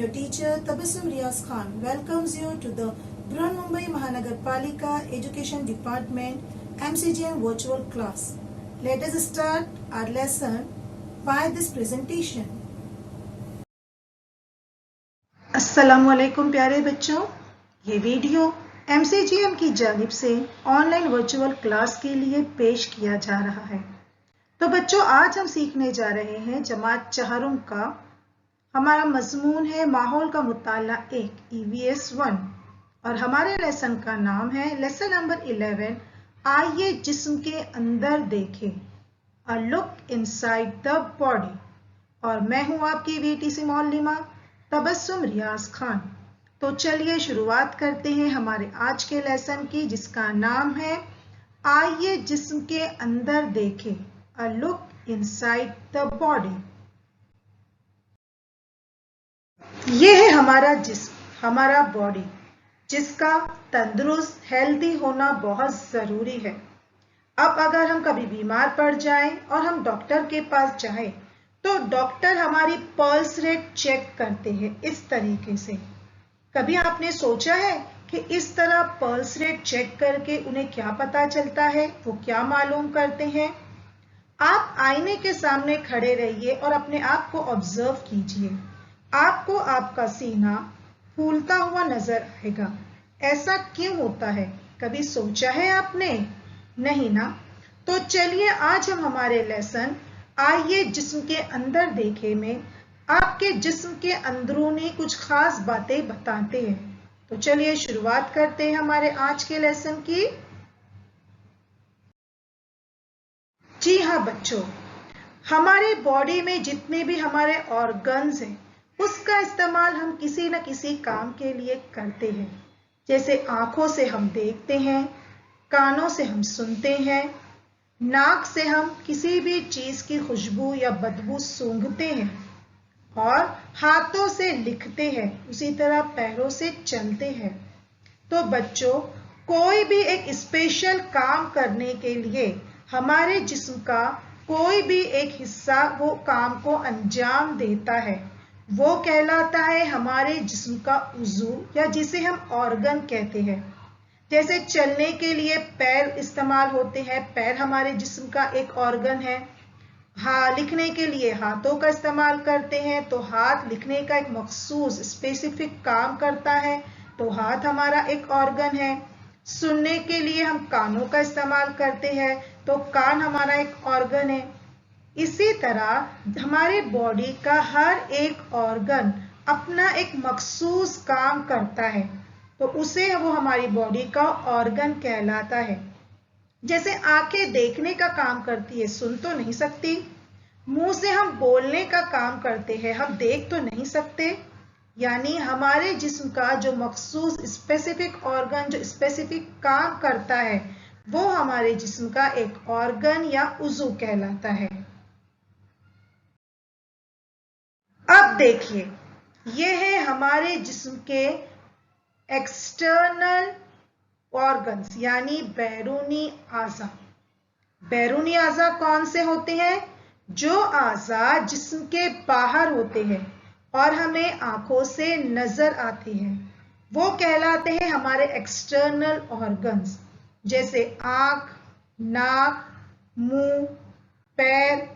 your teacher Tabassum Riaz Khan welcomes you to the Mumbai Mahanagarpalika Education Department MCGM virtual class. Let us start our lesson by this presentation. अस्सलामुअलैकुम प्यारे बच्चों, ये video MCGM की जानिब से online virtual class के लिए पेश किया जा रहा है। तो बच्चों, आज हम सीखने जा रहे हैं जमात चहारुम का। हमारा मजमून है माहौल का मुताला 1 EVS 1 और हमारे लेसन का नाम है लेसन नंबर 11 आइए जिस्म के अंदर देखें, a look inside the body. और मैं हूं आपकी बेटी मौलिमा तबस्सुम रियाज खान। तो चलिए शुरुआत करते हैं हमारे आज के लेसन की, जिसका नाम है आइए जिस्म के अंदर देखें, a look inside the body. ये है हमारा जिस्म, हमारा बॉडी, जिसका तंदुरुस्त हेल्दी होना बहुत जरूरी है। अब अगर हम कभी बीमार पड़ जाएं और हम डॉक्टर के पास जाएं, तो डॉक्टर हमारी पल्स रेट चेक करते हैं इस तरीके से। कभी आपने सोचा है कि इस तरह पल्स रेट चेक करके उन्हें क्या पता चलता है, वो क्या मालूम करते हैं? आप आईने के सामने खड़े रहिए और अपने आप को ऑब्जर्व कीजिए। आपको आपका सीना फूलता हुआ नजर आएगा। ऐसा क्यों होता है, कभी सोचा है आपने? नहीं ना? तो चलिए आज हम हमारे लेसन आइए जिस्म के अंदर देखें में आपके जिस्म के अंदरूनी कुछ खास बातें बताते हैं। तो चलिए शुरुआत करते हैं हमारे आज के लेसन की। जी हाँ बच्चों, हमारे बॉडी में जितने भी हमारे ऑर्गन्स हैं, उसका इस्तेमाल हम किसी न किसी काम के लिए करते हैं। जैसे आंखों से हम देखते हैं, कानों से हम सुनते हैं, नाक से हम किसी भी चीज की खुशबू या बदबू सूंघते हैं और हाथों से लिखते हैं, उसी तरह पैरों से चलते हैं। तो बच्चों, कोई भी एक स्पेशल काम करने के लिए हमारे जिस्म का कोई भी एक हिस्सा वो काम को अंजाम देता है, वो कहलाता है हमारे जिस्म का उज़ू, या जिसे हम ऑर्गन कहते हैं। जैसे चलने के लिए पैर इस्तेमाल होते हैं, पैर हमारे जिस्म का एक ऑर्गन है। हाँ, लिखने के लिए हाथों का इस्तेमाल करते हैं, तो हाथ लिखने का एक मखसूस स्पेसिफिक काम करता है, तो हाथ हमारा एक ऑर्गन है। सुनने के लिए हम कानों का इस्तेमाल करते हैं, तो कान हमारा एक ऑर्गन है। इसी तरह हमारे बॉडी का हर एक ऑर्गन अपना एक मखसूस काम करता है, तो उसे वो हमारी बॉडी का ऑर्गन कहलाता है। जैसे आंखें देखने का काम करती है, सुन तो नहीं सकती। मुंह से हम बोलने का काम करते हैं, हम देख तो नहीं सकते। यानी हमारे जिस्म का जो मखसूस स्पेसिफिक ऑर्गन जो स्पेसिफिक काम करता है, वो हमारे जिस्म का एक ऑर्गन या उज़ू कहलाता है। अब देखिए, ये है हमारे जिस्म के एक्सटर्नल ऑर्गन्स यानी बैरूनी आज़ा। बैरूनी आज़ा कौन से होते हैं? जो आज़ा जिस्म के बाहर होते हैं और हमें आंखों से नजर आते हैं, वो कहलाते हैं हमारे एक्सटर्नल ऑर्गन्स। जैसे आंख, नाक, मुंह, पैर,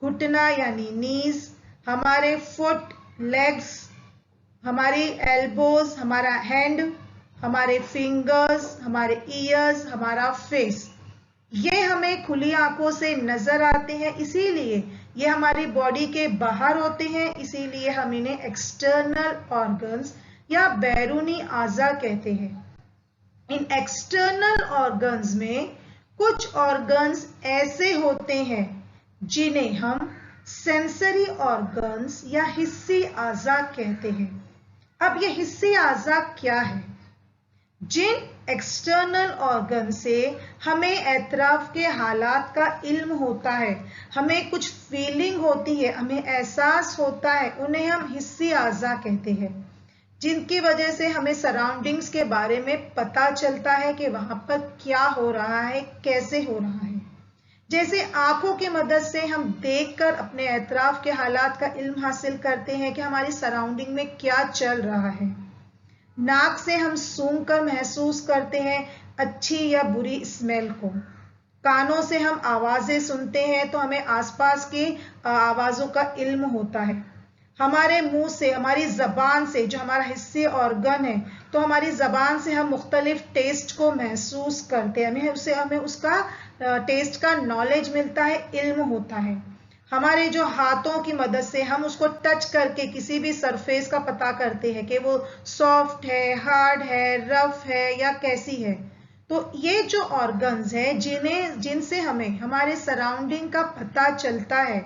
घुटना यानी नीज, हमारे फुट, लेग्स, हमारी एल्बोज, हमारा हैंड, हमारे फिंगर्स, हमारे ईयर्स, हमारा फेस, ये हमें खुली आंखों से नजर आते हैं। इसीलिए ये हमारी बॉडी के बाहर होते हैं, इसीलिए हम इन्हें एक्सटर्नल ऑर्गन्स या बैरूनी आज़ा कहते हैं। इन एक्सटर्नल ऑर्गन्स में कुछ ऑर्गन्स ऐसे होते हैं जिन्हें हम सेंसरी ऑर्गन्स या हिस्सी आज़ा कहते हैं। अब ये हिस्सी आज़ा क्या है? जिन एक्सटर्नल ऑर्गन से हमें एतराफ के हालात का इल्म होता है, हमें कुछ फीलिंग होती है, हमें एहसास होता है, उन्हें हम हिस्सी आज़ा कहते हैं। जिनकी वजह से हमें सराउंडिंग्स के बारे में पता चलता है कि वहां पर क्या हो रहा है, कैसे हो रहा है। जैसे आंखों की मदद से हम देखकर अपने एतराफ के हालात का इल्म हासिल करते हैं कि हमारी सराउंडिंग में क्या चल रहा है। नाक से हम सूंघकर महसूस करते हैं अच्छी या बुरी स्मेल को। कानों से हम आवाजें सुनते हैं तो हमें आसपास की आवाजों का इल्म होता है। हमारे मुंह से, हमारी जबान से, जो हमारा हिस्से ऑर्गन है, तो हमारी जबान से हम मुख्तलिफ टेस्ट को महसूस करते हैं, हमें उसका टेस्ट का नॉलेज मिलता है, इल्म होता है। हमारे जो हाथों की मदद से हम उसको टच करके किसी भी सरफेस का पता करते हैं कि वो सॉफ्ट है, हार्ड है, रफ है या कैसी है। तो ये जो ऑर्गन्स हैं जिनसे हमें हमारे सराउंडिंग का पता चलता है,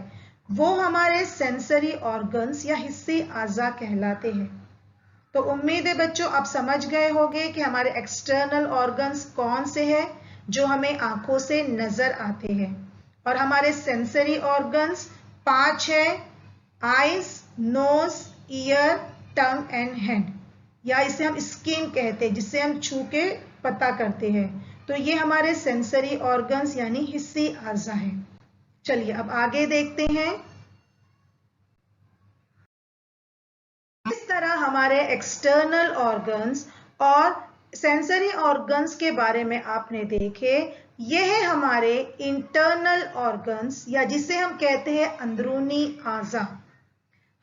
वो हमारे सेंसरी ऑर्गन्स या हिस्सी आज़ा कहलाते हैं। तो उम्मीद है बच्चों आप समझ गए होंगे कि हमारे एक्सटर्नल ऑर्गन्स कौन से हैं जो हमें आंखों से नजर आते हैं, और हमारे सेंसरी ऑर्गन्स 5 है: eyes, nose, ear, tongue and hand, या इसे हम स्किन कहते हैं जिससे हम छू के पता करते हैं। तो ये हमारे सेंसरी ऑर्गन्स यानी हिस्सी आज़ा हैं। चलिए अब आगे देखते हैं। इस तरह हमारे एक्सटर्नल ऑर्गन्स और सेंसरी ऑर्गन्स के बारे में आपने देखे। यह है हमारे इंटरनल ऑर्गन्स या जिसे हम कहते हैं अंदरूनी आज़ा।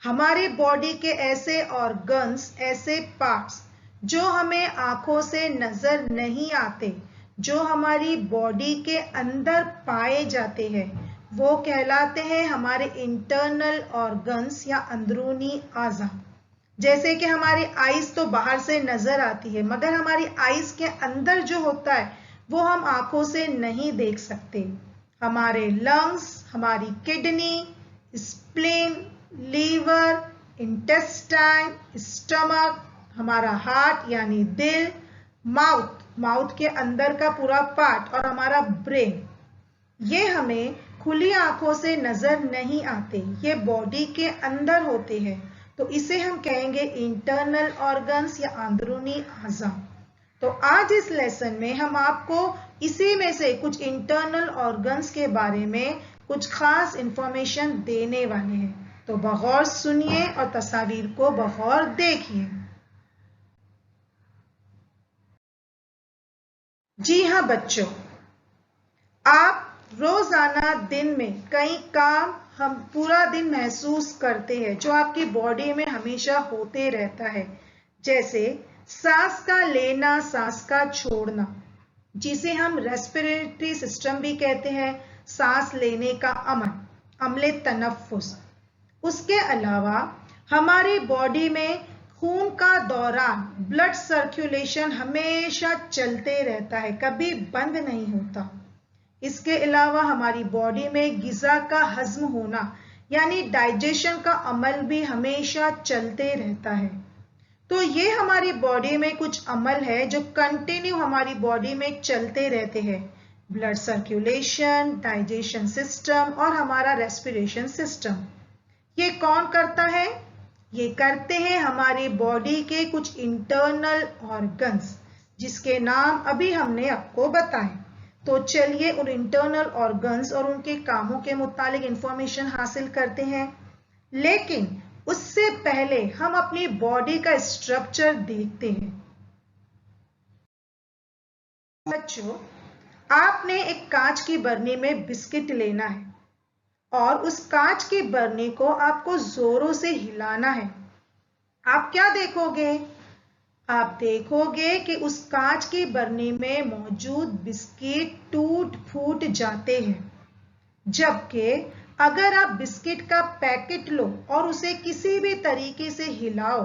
हमारे बॉडी के ऐसे ऑर्गन्स, ऐसे पार्ट्स जो हमें आंखों से नजर नहीं आते, जो हमारी बॉडी के अंदर पाए जाते हैं, वो कहलाते हैं हमारे इंटरनल ऑर्गन्स या अंदरूनी आज़ा। जैसे कि हमारी आईज तो बाहर से नजर आती है, मगर हमारी आईज के अंदर जो होता है वो हम आंखों से नहीं देख सकते। हमारे लंग्स, हमारी kidney, spleen, liver, intestine, stomach, हमारा हार्ट यानी दिल, माउथ के अंदर का पूरा पार्ट, और हमारा ब्रेन, ये हमें खुली आंखों से नजर नहीं आते, ये बॉडी के अंदर होते हैं। तो इसे हम कहेंगे इंटरनल ऑर्गन्स या अंदरूनी आज़ा। तो आज इस लेसन में हम आपको इसी में से कुछ इंटरनल ऑर्गन्स के बारे में कुछ खास इंफॉर्मेशन देने वाले हैं। तो बगौर सुनिए और तस्वीर को बगौर देखिए। जी हाँ बच्चों, आप रोजाना दिन में कई काम हम पूरा दिन महसूस करते हैं जो आपकी बॉडी में हमेशा होते रहता है, जैसे सांस का लेना, सांस का छोड़ना, जिसे हम रेस्पिरेटरी सिस्टम भी कहते हैं, सांस लेने का अमल, अमले तनफ्फुस। उसके अलावा हमारी बॉडी में खून का दौरान, ब्लड सर्कुलेशन हमेशा चलते रहता है, कभी बंद नहीं होता। इसके अलावा हमारी बॉडी में ग़िज़ा का हजम होना यानी डाइजेशन का अमल भी हमेशा चलते रहता है। तो ये हमारी बॉडी में कुछ अमल है जो कंटिन्यू हमारी बॉडी में चलते रहते हैं: ब्लड सर्कुलेशन, डाइजेशन सिस्टम और हमारा रेस्पिरेशन सिस्टम। ये कौन करता है? ये करते हैं हमारी बॉडी के कुछ इंटरनल ऑर्गन्स, जिसके नाम अभी हमने आपको बताए। तो चलिए उन इंटरनल ऑर्गन्स और उनके कामों के मुतालिक इंफॉर्मेशन हासिल करते हैं। लेकिन उससे पहले हम अपनी बॉडी का स्ट्रक्चर देखते हैं। बच्चों, आपने एक कांच की बरनी में बिस्किट लेना है और उस कांच की बरनी को आपको जोरों से हिलाना है। आप क्या देखोगे? आप देखोगे कि उस कांच की बरनी में मौजूद बिस्किट टूट फूट जाते हैं। जबकि अगर आप बिस्किट का पैकेट लो और उसे किसी भी तरीके से हिलाओ,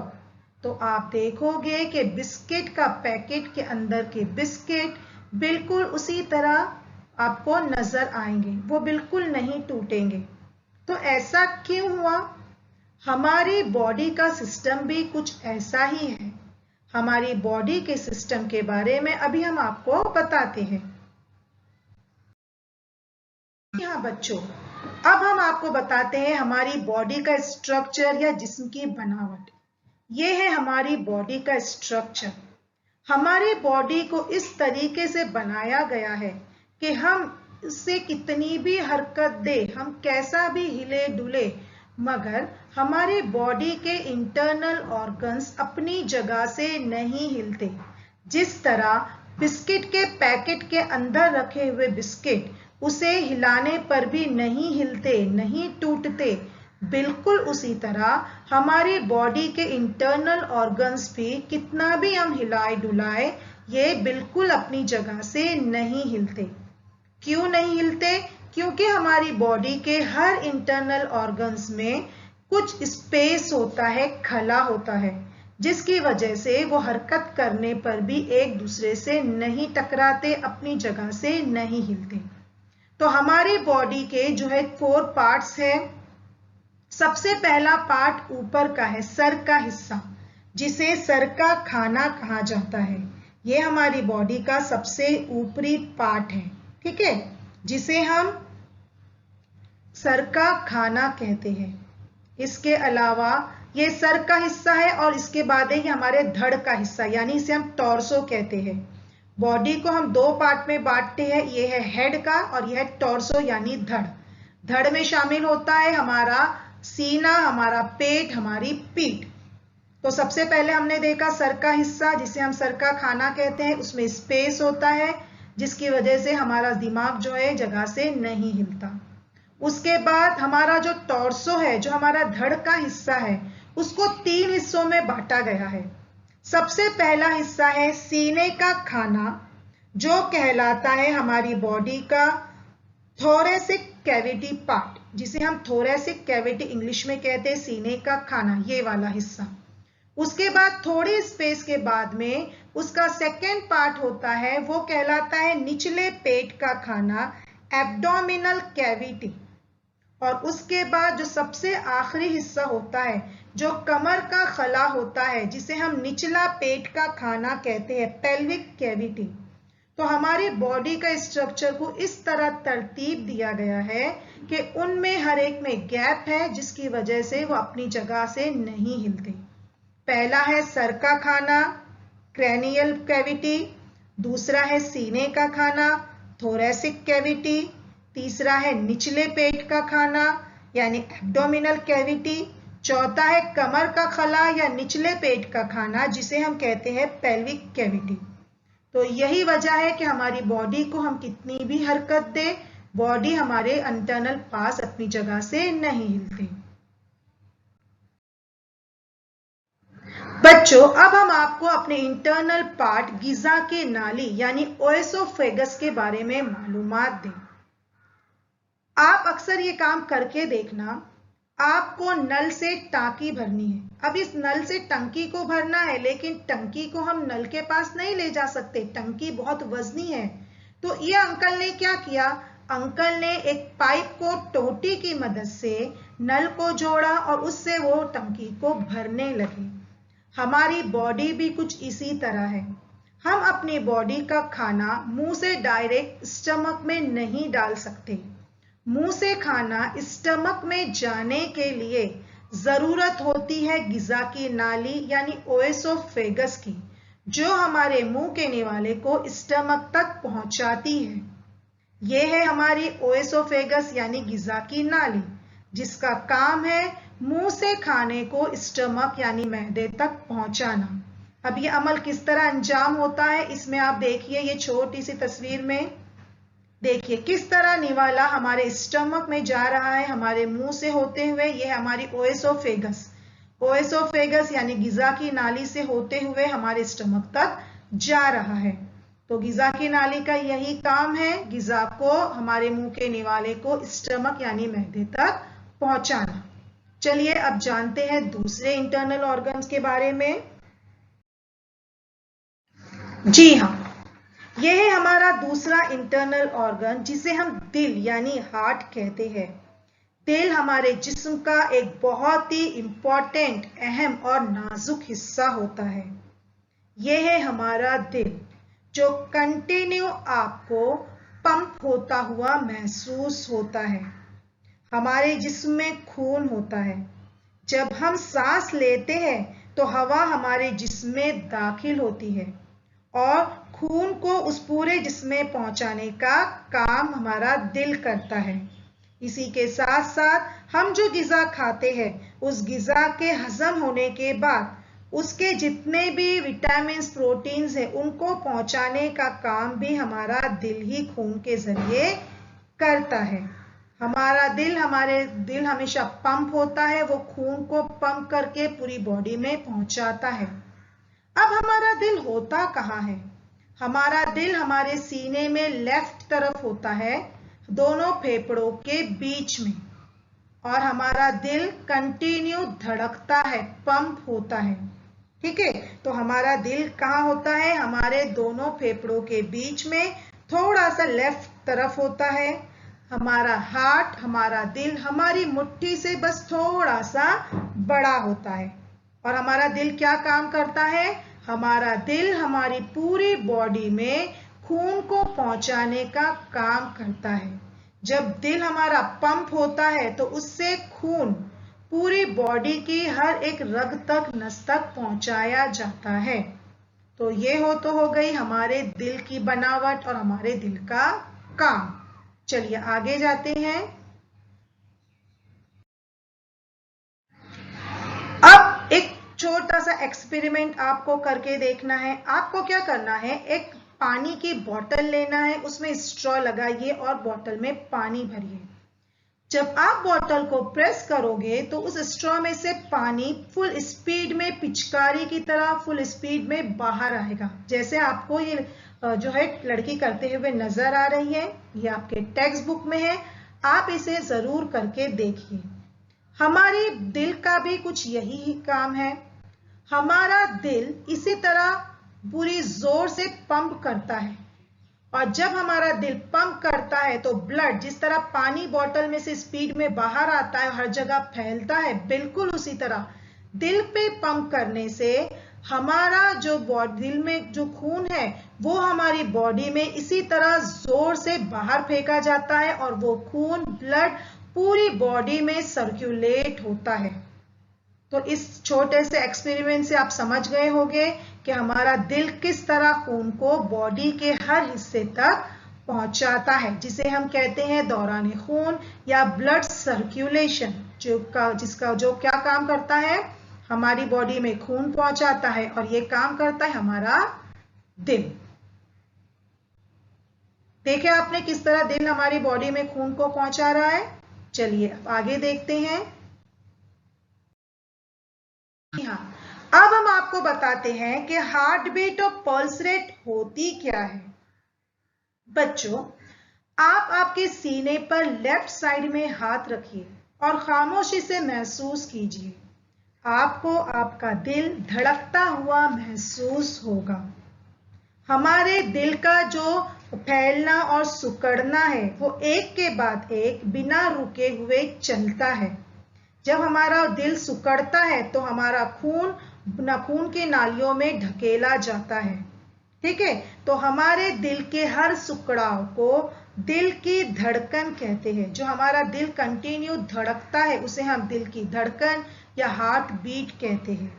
तो आप देखोगे कि बिस्किट का पैकेट के अंदर के बिस्किट बिल्कुल उसी तरह आपको नजर आएंगे, वो बिल्कुल नहीं टूटेंगे। तो ऐसा क्यों हुआ? हमारी बॉडी का सिस्टम भी कुछ ऐसा ही है। हमारी बॉडी के सिस्टम के बारे में अभी हम आपको बताते हैं। हाँ बच्चों, अब हम आपको बताते हैं हमारी बॉडी का स्ट्रक्चर या जिस्म की बनावट। ये है हमारी बॉडी का स्ट्रक्चर। हमारी बॉडी को इस तरीके से बनाया गया है कि हम से कितनी भी हरकत दे, हम कैसा भी हिले डुले, मगर हमारे बॉडी के इंटरनल ऑर्गन्स अपनी जगह से नहीं हिलते। जिस तरह बिस्किट के पैकेट के अंदर रखे हुए बिस्किट उसे हिलाने पर भी नहीं हिलते, नहीं टूटते, बिल्कुल उसी तरह हमारी बॉडी के इंटरनल ऑर्गन्स भी कितना भी हम हिलाए डुलाए, ये बिल्कुल अपनी जगह से नहीं हिलते। क्यों नहीं हिलते? क्योंकि हमारी बॉडी के हर इंटरनल ऑर्गन्स में कुछ स्पेस होता है, खला होता है, जिसकी वजह से वो हरकत करने पर भी एक दूसरे से नहीं टकराते, अपनी जगह से नहीं हिलते। तो हमारी बॉडी के जो है 4 पार्ट्स है। सबसे पहला पार्ट ऊपर का है, सर का हिस्सा, जिसे सर का खाना कहा जाता है। ये हमारी बॉडी का सबसे ऊपरी पार्ट है, ठीक है, जिसे हम सर का खाना कहते हैं। इसके अलावा ये सर का हिस्सा है और इसके बाद है ये हमारे धड़ का हिस्सा, यानी इसे हम टॉर्सो कहते हैं। बॉडी को हम 2 पार्ट में बांटते हैं, ये है हेड का और यह है टॉर्सो यानी धड़। धड़ में शामिल होता है हमारा सीना, हमारा पेट, हमारी पीठ। तो सबसे पहले हमने देखा सर का हिस्सा, जिसे हम सर का खाना कहते हैं, उसमें स्पेस होता है, जिसकी वजह से हमारा दिमाग जो है जगह से नहीं हिलता। उसके बाद हमारा जो टॉर्सो है, जो हमारा धड़ का हिस्सा है, उसको 3 हिस्सों में बांटा गया है। सबसे पहला हिस्सा है सीने का खाना, जो कहलाता है हमारी बॉडी का थोरेसिक कैविटी पार्ट, जिसे हम थोरेसिक कैविटी इंग्लिश में कहते हैं, सीने का खाना, ये वाला हिस्सा। उसके बाद थोड़ी स्पेस के बाद में उसका सेकेंड पार्ट होता है, वो कहलाता है निचले पेट का खाना, एब्डोमिनल कैविटी। और उसके बाद जो सबसे आखिरी हिस्सा होता है, जो कमर का खला होता है, जिसे हम निचला पेट का खाना कहते हैं, पेल्विक कैविटी। तो हमारी बॉडी का स्ट्रक्चर को इस तरह तरतीब दिया गया है कि उनमें हर एक में गैप है, जिसकी वजह से वो अपनी जगह से नहीं हिलते। पहला है सर का खाना, क्रैनियल कैविटी। दूसरा है सीने का खाना, थोरेसिक कैविटी। तीसरा है निचले पेट का खाना यानी एब्डोमिनल कैविटी। चौथा है कमर का खला या निचले पेट का खाना, जिसे हम कहते हैं पेल्विक कैविटी। तो यही वजह है कि हमारी बॉडी को हम कितनी भी हरकत दे, बॉडी हमारे इंटरनल पार्ट्स अपनी जगह से नहीं हिलते। बच्चों, अब हम आपको अपने इंटरनल पार्ट गिजा के नाली यानी ओएसोफेगस के बारे में मालूमात दें। आप अक्सर ये काम करके देखना, आपको नल से टांकी भरनी है। अब इस नल से टंकी को भरना है, लेकिन टंकी को हम नल के पास नहीं ले जा सकते, टंकी बहुत वजनी है। तो ये अंकल ने क्या किया, अंकल ने एक पाइप को टोटी की मदद से नल को जोड़ा और उससे वो टंकी को भरने लगे। हमारी बॉडी भी कुछ इसी तरह है। हम अपनी बॉडी का खाना मुंह से डायरेक्ट स्टमक में नहीं डाल सकते। मुंह से खाना स्टमक में जाने के लिए जरूरत होती है गिजा की नाली यानी ओएसोफेगस की, जो हमारे मुंह के निवाले को स्टमक तक पहुंचाती है। यह है हमारी ओएसोफेगस यानी गिजा की नाली, जिसका काम है मुंह से खाने को स्टमक यानी मैदे तक पहुंचाना। अब ये अमल किस तरह अंजाम होता है, इसमें आप देखिए, ये छोटी सी तस्वीर में देखिए किस तरह निवाला हमारे स्टमक में जा रहा है, हमारे मुंह से होते हुए। यह हमारी ओएसोफेगस, ओएसोफेगस यानी गिजा की नाली से होते हुए हमारे स्टमक तक जा रहा है। तो गिजा की नाली का यही काम है, गिजा को, हमारे मुंह के निवाले को स्टमक यानी मैदे तक पहुंचाना। चलिए अब जानते हैं दूसरे इंटरनल ऑर्गन्स के बारे में। जी हाँ, यह है हमारा दूसरा इंटरनल ऑर्गन, जिसे हम दिल यानी हार्ट कहते हैं। दिल हमारे जिस्म का एक बहुत ही इंपॉर्टेंट, अहम और नाजुक हिस्सा होता है। यह है हमारा दिल, जो कंटिन्यू आपको पंप होता हुआ महसूस होता है। हमारे जिस्म में खून होता है। जब हम सांस लेते हैं तो हवा हमारे जिस्म में दाखिल होती है और खून को उस पूरे जिस्म में पहुंचाने का काम हमारा दिल करता है। इसी के साथ साथ हम जो ग़िज़ा खाते हैं उस ग़िज़ा के हजम होने के बाद उसके जितने भी विटामिन्स प्रोटीन्स हैं उनको पहुंचाने का काम भी हमारा दिल ही खून के जरिए करता है। हमारे दिल हमेशा पंप होता है, वो खून को पंप करके पूरी बॉडी में पहुंचाता है। अब हमारा दिल होता कहाँ है? हमारा दिल हमारे सीने में लेफ्ट तरफ होता है, दोनों फेफड़ों के बीच में, और हमारा दिल कंटिन्यू धड़कता है, पंप होता है। ठीक है, तो हमारा दिल कहाँ होता है? हमारे दोनों फेफड़ों के बीच में, थोड़ा सा लेफ्ट तरफ होता है। हमारा हार्ट, हमारा दिल हमारी मुट्ठी से बस थोड़ा सा बड़ा होता है। और हमारा दिल क्या काम करता है? हमारा दिल हमारी पूरी बॉडी में खून को पहुंचाने का काम करता है। जब दिल हमारा पंप होता है तो उससे खून पूरी बॉडी की हर एक रग तक, नस तक पहुंचाया जाता है। तो ये हो गई हमारे दिल की बनावट और हमारे दिल का काम। चलिए आगे जाते हैं। अब एक छोटा सा एक्सपेरिमेंट आपको करके देखना है। आपको क्या करना है, एक पानी की बोतल लेना है, उसमें स्ट्रॉ लगाइए और बोतल में पानी भरिए। जब आप बोतल को प्रेस करोगे तो उस स्ट्रॉ में से पानी फुल स्पीड में, पिचकारी की तरह फुल स्पीड में बाहर आएगा। जैसे आपको ये जो है लड़की करते हुए नजर आ रही है, ये आपके टेक्स्ट बुक में है, आप इसे जरूर करके देखिए। हमारे दिल का भी कुछ यही काम है। हमारा दिल इसी तरह पूरी जोर से पंप करता है, और जब हमारा दिल पंप करता है तो ब्लड जिस तरह पानी बोतल में से स्पीड में बाहर आता है, हर जगह फैलता है, बिल्कुल उसी तरह दिल पे पंप करने से हमारा जो दिल में जो खून है वो हमारी बॉडी में इसी तरह जोर से बाहर फेंका जाता है, और वो खून, ब्लड पूरी बॉडी में सर्कुलेट होता है। तो इस छोटे से एक्सपेरिमेंट से आप समझ गए होंगे कि हमारा दिल किस तरह खून को बॉडी के हर हिस्से तक पहुंचाता है, जिसे हम कहते हैं दौरान खून या ब्लड सर्कुलेशन, जिसका जो क्या काम करता है, हमारी बॉडी में खून पहुंचाता है, और ये काम करता है हमारा दिल। देखे आपने किस तरह दिल हमारी बॉडी में खून को पहुंचा रहा है। चलिए अब आगे देखते हैं। हाँ, अब हम आपको बताते हैं कि हार्ट बीट और पल्स रेट होती क्या है। बच्चों, आप आपके सीने पर लेफ्ट साइड में हाथ रखिए और खामोशी से महसूस कीजिए। आपको आपका दिल धड़कता हुआ महसूस होगा। हमारे दिल का जो फैलना और सिकुड़ना है वो एक के बाद एक बिना रुके हुए चलता है। जब हमारा दिल सिकुड़ता है तो हमारा खून के नालियों में ढकेला जाता है। ठीक है, तो हमारे दिल के हर सिकुड़ाव को दिल की धड़कन कहते हैं। जो हमारा दिल कंटिन्यू धड़कता है उसे हम दिल की धड़कन या हार्ट बीट कहते हैं।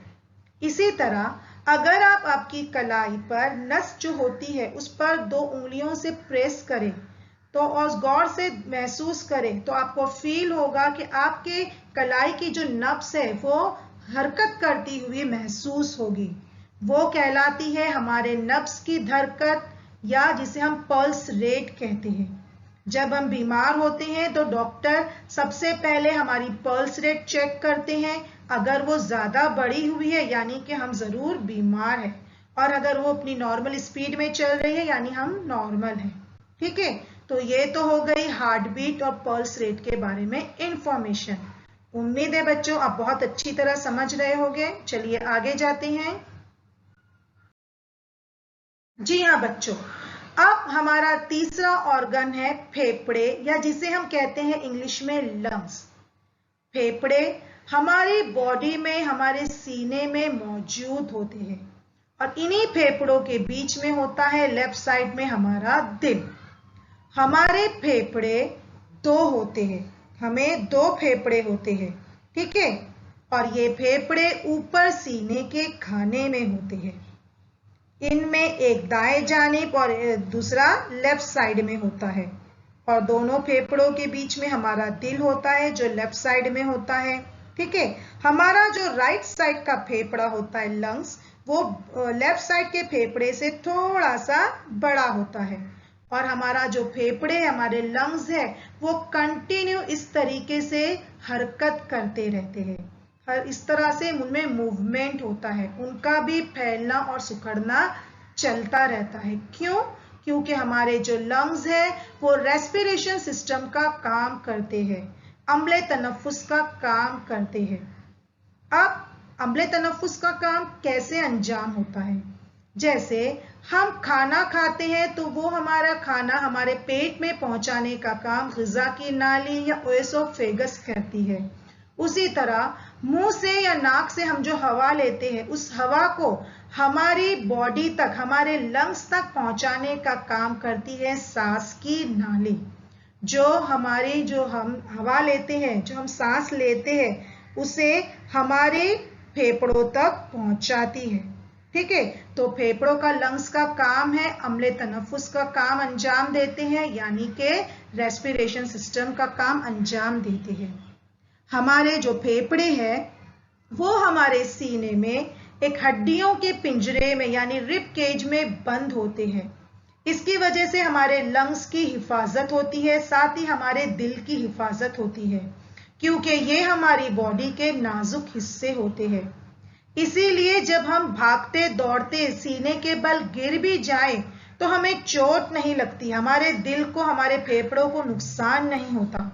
इसी तरह अगर आप आपकी कलाई पर नस जो होती है उस पर 2 उंगलियों से प्रेस करें तो और गौर से महसूस करें तो आपको फील होगा कि आपके कलाई की जो नब्ज है वो हरकत करती हुई महसूस होगी। वो कहलाती है हमारे नब्ज की धड़कन, या जिसे हम पल्स रेट कहते हैं। जब हम बीमार होते हैं तो डॉक्टर सबसे पहले हमारी पल्स रेट चेक करते हैं। अगर वो ज्यादा बढ़ी हुई है यानी कि हम जरूर बीमार हैं, और अगर वो अपनी नॉर्मल स्पीड में चल रही है यानी हम नॉर्मल हैं। ठीक है, तो ये तो हो गई हार्ट बीट और पल्स रेट के बारे में इंफॉर्मेशन। उम्मीद है बच्चों आप बहुत अच्छी तरह समझ रहे होंगे। चलिए आगे जाते हैं। जी हाँ बच्चों, अब हमारा तीसरा ऑर्गन है फेफड़े, या जिसे हम कहते हैं इंग्लिश में लंग्स। फेफड़े हमारी बॉडी में, हमारे सीने में मौजूद होते हैं, और इन्हीं फेफड़ों के बीच में होता है लेफ्ट साइड में हमारा दिल। हमारे फेफड़े 2 होते हैं, हमें 2 फेफड़े होते हैं। ठीक है, और ये फेफड़े ऊपर सीने के खाने में होते हैं। इनमें एक दाएं जानिब और दूसरा लेफ्ट साइड में होता है, और दोनों फेफड़ों के बीच में हमारा दिल होता है जो लेफ्ट साइड में होता है। ठीक है, हमारा जो राइट साइड का फेफड़ा होता है लंग्स, वो लेफ्ट साइड के फेफड़े से थोड़ा सा बड़ा होता है, और हमारा जो फेफड़े हमारे लंग्स है वो कंटिन्यू इस तरीके से हरकत करते रहते हैं। हर इस तरह से उनमें मूवमेंट होता है, उनका भी फैलना और सिकुड़ना चलता रहता है। क्यों? क्योंकि हमारे जो लंग्स है वो रेस्पिरेशन सिस्टम का काम करते हैं, अम्ल तनफ्फुस का काम करते हैं। अब अम्ल तनफ्फुस का काम कैसे अंजाम होता है? जैसे हम खाना खाते हैं तो वो हमारा खाना हमारे पेट में पहुंचाने का काम ग़िज़ा की नाली या ओएसोफेगस करती है। उसी तरह मुंह से या नाक से हम जो हवा लेते हैं, उस हवा को हमारी बॉडी तक, हमारे लंग्स तक पहुंचाने का काम करती है सांस की नाली। जो हम हवा लेते हैं, जो हम सांस लेते हैं, उसे हमारे फेफड़ों तक पहुंचाती है। ठीक है, तो फेफड़ों का, लंग्स का काम है अम्ल तनफ्फुस का काम अंजाम देते हैं, यानी कि रेस्पिरेशन सिस्टम का काम अंजाम देते हैं। हमारे जो फेफड़े हैं वो हमारे सीने में एक हड्डियों के पिंजरे में यानी रिब केज में बंद होते हैं। इसकी वजह से हमारे लंग्स की हिफाजत होती है, साथ ही हमारे दिल की हिफाजत होती है, क्योंकि ये हमारी बॉडी के नाजुक हिस्से होते हैं। इसीलिए जब हम भागते दौड़ते सीने के बल गिर भी जाएं तो हमें चोट नहीं लगती, हमारे दिल को, हमारे फेफड़ों को नुकसान नहीं होता,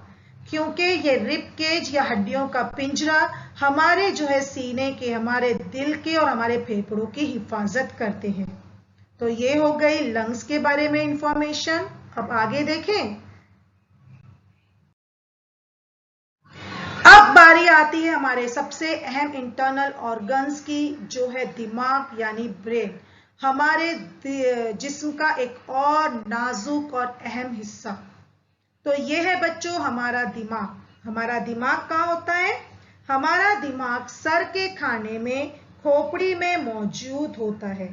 क्योंकि ये रिब केज या हड्डियों का पिंजरा हमारे जो है सीने के, हमारे दिल के और हमारे फेफड़ों की हिफाजत करते हैं। तो ये हो गई लंग्स के बारे में इंफॉर्मेशन। अब आगे देखें। अब बारी आती है हमारे सबसे अहम इंटरनल ऑर्गन्स की, जो है दिमाग यानी ब्रेन, हमारे जिस्म का एक और नाजुक और अहम हिस्सा। तो ये है बच्चों हमारा दिमाग। हमारा दिमाग कहाँ होता है? हमारा दिमाग सर के खाने में खोपड़ी में मौजूद होता है।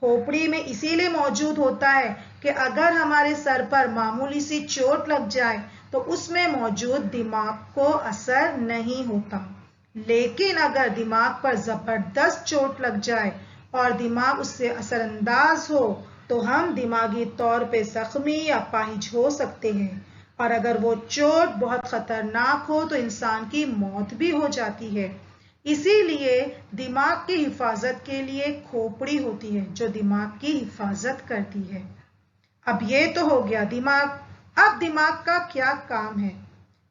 खोपड़ी में इसीलिए मौजूद होता है कि अगर हमारे सर पर मामूली सी चोट लग जाए तो उसमें मौजूद दिमाग को असर नहीं होता, लेकिन अगर दिमाग पर जबरदस्त चोट लग जाए और दिमाग उससे असरअंदाज हो तो हम दिमागी तौर पे जख्मी या अपाहिज हो सकते हैं, और अगर वो चोट बहुत खतरनाक हो तो इंसान की मौत भी हो जाती है। इसीलिए दिमाग की हिफाजत के लिए खोपड़ी होती है जो दिमाग की हिफाजत करती है। अब ये तो हो गया दिमाग। अब दिमाग का क्या काम है?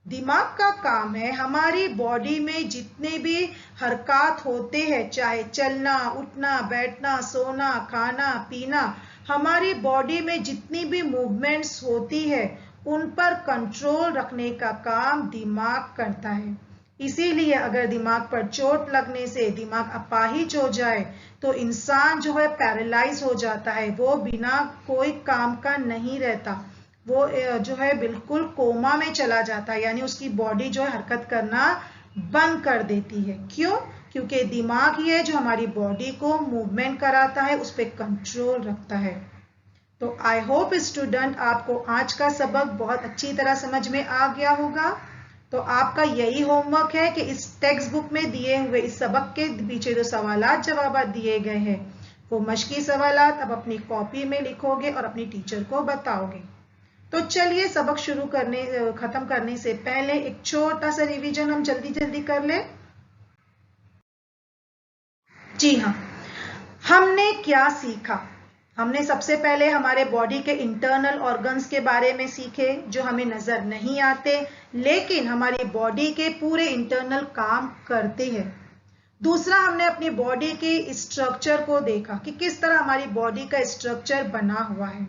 दिमाग का काम है हमारी बॉडी में जितने भी हरकत होते हैं, चाहे चलना, उठना, बैठना, सोना, खाना, पीना, हमारी बॉडी में जितनी भी मूवमेंट्स होती है उन पर कंट्रोल रखने का काम दिमाग करता है। इसीलिए अगर दिमाग पर चोट लगने से दिमाग अपाहिज हो जाए तो इंसान जो है पैरालाइज हो जाता है, वो बिना कोई काम का नहीं रहता, वो जो है बिल्कुल कोमा में चला जाता है, यानी उसकी बॉडी जो है हरकत करना बंद कर देती है। क्यों? क्योंकि दिमाग ही है जो हमारी बॉडी को मूवमेंट कराता है, उस पर कंट्रोल रखता है। तो आई होप स्टूडेंट आपको आज का सबक बहुत अच्छी तरह समझ में आ गया होगा। तो आपका यही होमवर्क है कि इस टेक्स्ट बुक में दिए हुए इस सबक के पीछे जो सवालात जवाब दिए गए हैं वो मश्की सवालात अब अपनी कॉपी में लिखोगे और अपनी टीचर को बताओगे। तो चलिए सबक खत्म करने से पहले एक छोटा सा रिवीजन हम जल्दी जल्दी कर ले। जी हाँ, हमने क्या सीखा? हमने सबसे पहले हमारे बॉडी के इंटरनल ऑर्गन्स के बारे में सीखे जो हमें नजर नहीं आते लेकिन हमारी बॉडी के पूरे इंटरनल काम करते हैं। दूसरा, हमने अपनी बॉडी के स्ट्रक्चर को देखा कि किस तरह हमारी बॉडी का स्ट्रक्चर बना हुआ है।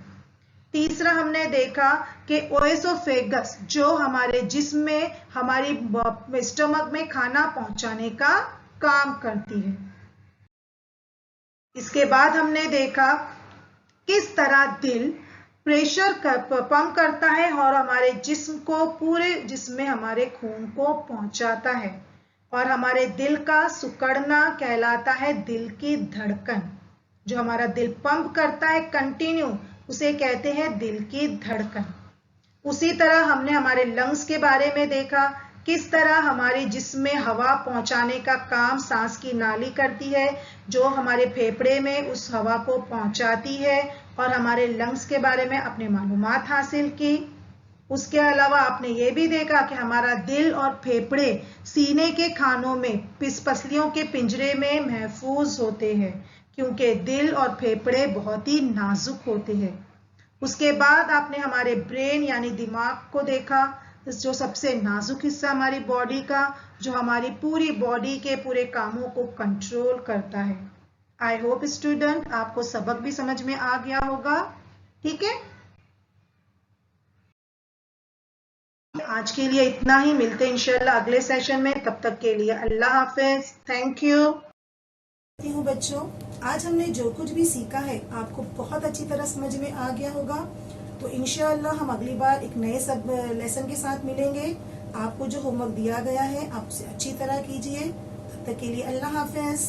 तीसरा, हमने देखा कि ओएसोफेगस जो हमारे जिस्म में, हमारी स्टमक में खाना पहुंचाने का काम करती है। इसके बाद हमने देखा किस तरह दिल प्रेशर पंप करता है और हमारे जिस्म को, पूरे जिस्म में हमारे खून को पहुंचाता है, और हमारे दिल का सिकुड़ना कहलाता है दिल की धड़कन। जो हमारा दिल पंप करता है कंटिन्यू, उसे कहते हैं दिल की धड़कन। उसी तरह हमने हमारे लंग्स के बारे में देखा, किस तरह हमारे जिस्म में हवा पहुंचाने का काम सांस की नाली करती है, जो हमारे फेफड़े में उस हवा को पहुंचाती है, और हमारे लंग्स के बारे में अपने मालूमात हासिल की। उसके अलावा आपने ये भी देखा कि हमारा दिल और फेफड़े सीने के खानों में पसलियों के पिंजरे में महफूज होते हैं, क्योंकि दिल और फेफड़े बहुत ही नाजुक होते हैं। उसके बाद आपने हमारे ब्रेन यानी दिमाग को देखा, जो सबसे नाजुक हिस्सा हमारी बॉडी का, जो हमारी पूरी बॉडी के पूरे कामों को कंट्रोल करता है। आई होप स्टूडेंट आपको सबक भी समझ में आ गया होगा। ठीक है, आज के लिए इतना ही। मिलते हैं इंशाल्लाह अगले सेशन में। तब तक के लिए अल्लाह हाफिज। Thank you. हूँ बच्चों, आज हमने जो कुछ भी सीखा है आपको बहुत अच्छी तरह समझ में आ गया होगा। तो इंशाअल्लाह हम अगली बार एक नए सब लेसन के साथ मिलेंगे। आपको जो होमवर्क दिया गया है आप उसे अच्छी तरह कीजिए। तब तक के लिए अल्लाह हाफिज।